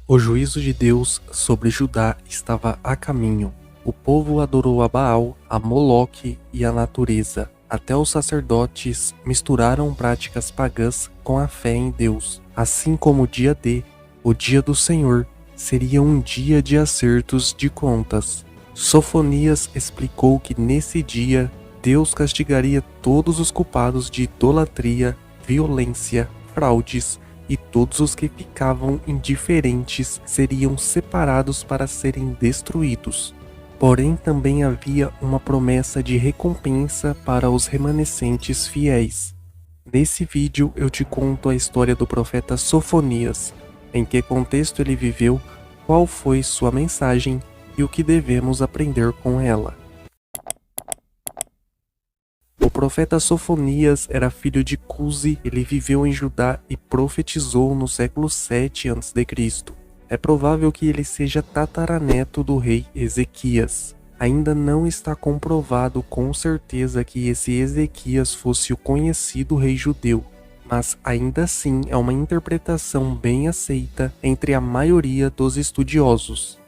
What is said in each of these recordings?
O juízo de Deus sobre Judá estava a caminho. O povo adorou a Baal, a Moloque e a natureza. Até os sacerdotes misturaram práticas pagãs com a fé em Deus. Assim como o dia do Senhor, seria um dia de acertos de contas. Sofonias explicou que nesse dia, Deus castigaria todos os culpados de idolatria, violência, fraudes, e todos os que ficavam indiferentes seriam separados para serem destruídos. Porém, também havia uma promessa de recompensa para os remanescentes fiéis. Nesse vídeo eu te conto a história do profeta Sofonias, em que contexto ele viveu, qual foi sua mensagem e o que devemos aprender com ela. O profeta Sofonias era filho de Cusi, ele viveu em Judá e profetizou no século 7 a.C. É provável que ele seja tataraneto do rei Ezequias. Ainda não está comprovado com certeza que esse Ezequias fosse o conhecido rei judeu, mas ainda assim é uma interpretação bem aceita entre a maioria dos estudiosos.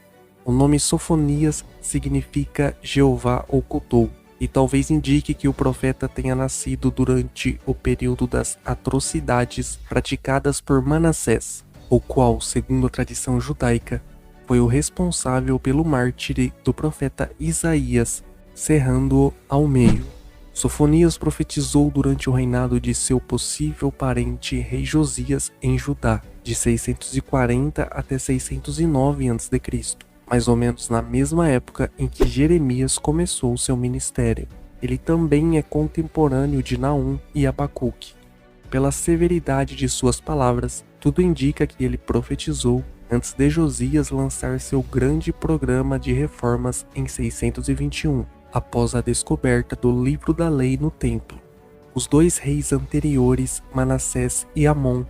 O nome Sofonias significa Jeová ocultou, e talvez indique que o profeta tenha nascido durante o período das atrocidades praticadas por Manassés, o qual, segundo a tradição judaica, foi o responsável pelo mártire do profeta Isaías, serrando-o ao meio. Sofonias profetizou durante o reinado de seu possível parente rei Josias em Judá, de 640 até 609 a.C., mais ou menos na mesma época em que Jeremias começou seu ministério. Ele também é contemporâneo de Naum e Abacuque. Pela severidade de suas palavras, tudo indica que ele profetizou antes de Josias lançar seu grande programa de reformas em 621, após a descoberta do livro da lei no templo. Os dois reis anteriores, Manassés e Amon,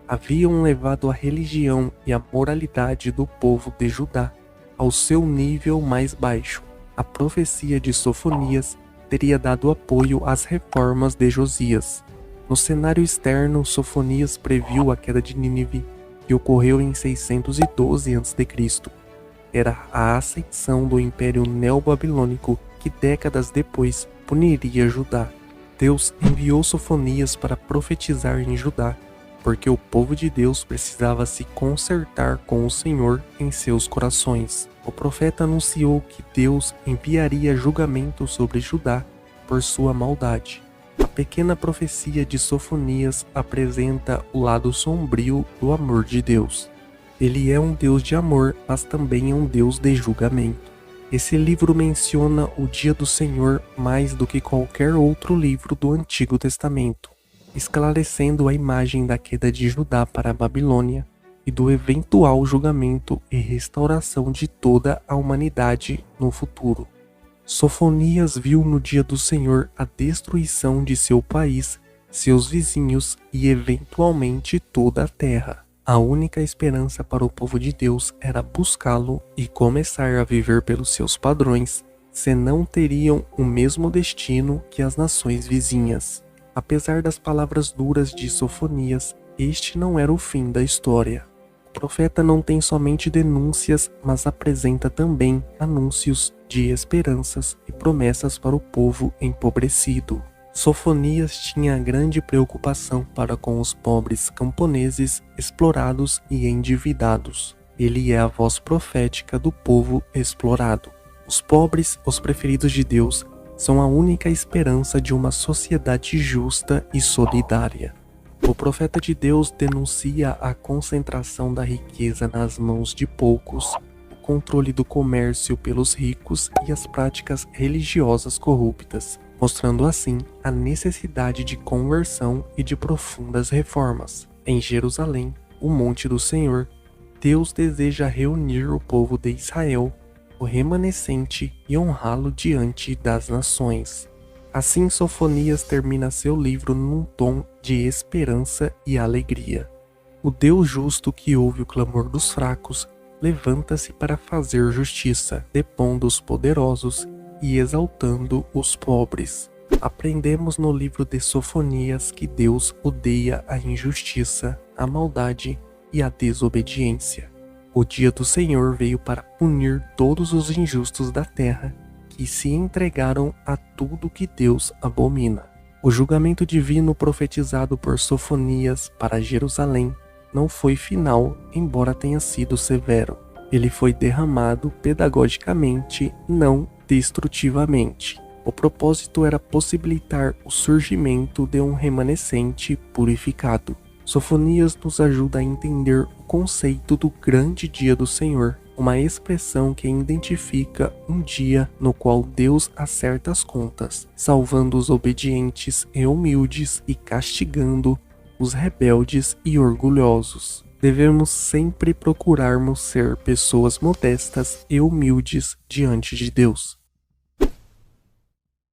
haviam levado a religião e a moralidade do povo de Judá ao seu nível mais baixo. A profecia de Sofonias teria dado apoio às reformas de Josias. No cenário externo, Sofonias previu a queda de Nínive, que ocorreu em 612 a.C. Era a ascensão do Império Neobabilônico que décadas depois puniria Judá. Deus enviou Sofonias para profetizar em Judá, porque o povo de Deus precisava se consertar com o Senhor em seus corações. O profeta anunciou que Deus enviaria julgamento sobre Judá por sua maldade. A pequena profecia de Sofonias apresenta o lado sombrio do amor de Deus. Ele é um Deus de amor, mas também é um Deus de julgamento. Esse livro menciona o dia do Senhor mais do que qualquer outro livro do Antigo Testamento, esclarecendo a imagem da queda de Judá para a Babilônia e do eventual julgamento e restauração de toda a humanidade no futuro. Sofonias viu no dia do Senhor a destruição de seu país, seus vizinhos e eventualmente toda a terra. A única esperança para o povo de Deus era buscá-lo e começar a viver pelos seus padrões, senão teriam o mesmo destino que as nações vizinhas. Apesar das palavras duras de Sofonias, este não era o fim da história. O profeta não tem somente denúncias, mas apresenta também anúncios de esperanças e promessas para o povo empobrecido. Sofonias tinha grande preocupação para com os pobres camponeses explorados e endividados. Ele é a voz profética do povo explorado. Os pobres, os preferidos de Deus, são a única esperança de uma sociedade justa e solidária. O profeta de Deus denuncia a concentração da riqueza nas mãos de poucos, o controle do comércio pelos ricos e as práticas religiosas corruptas, mostrando assim a necessidade de conversão e de profundas reformas. Em Jerusalém, o monte do Senhor, Deus deseja reunir o povo de Israel, o remanescente, e honrá-lo diante das nações. Assim, Sofonias termina seu livro num tom de esperança e alegria. O Deus justo que ouve o clamor dos fracos levanta-se para fazer justiça, depondo os poderosos e exaltando os pobres. Aprendemos no livro de Sofonias que Deus odeia a injustiça, a maldade e a desobediência. O dia do Senhor veio para punir todos os injustos da terra, que se entregaram a tudo que Deus abomina. O julgamento divino profetizado por Sofonias para Jerusalém não foi final, embora tenha sido severo. Ele foi derramado pedagogicamente, não destrutivamente. O propósito era possibilitar o surgimento de um remanescente purificado. Sofonias nos ajuda a entender o conceito do grande dia do Senhor, uma expressão que identifica um dia no qual Deus acerta as contas, salvando os obedientes e humildes e castigando os rebeldes e orgulhosos. Devemos sempre procurarmos ser pessoas modestas e humildes diante de Deus.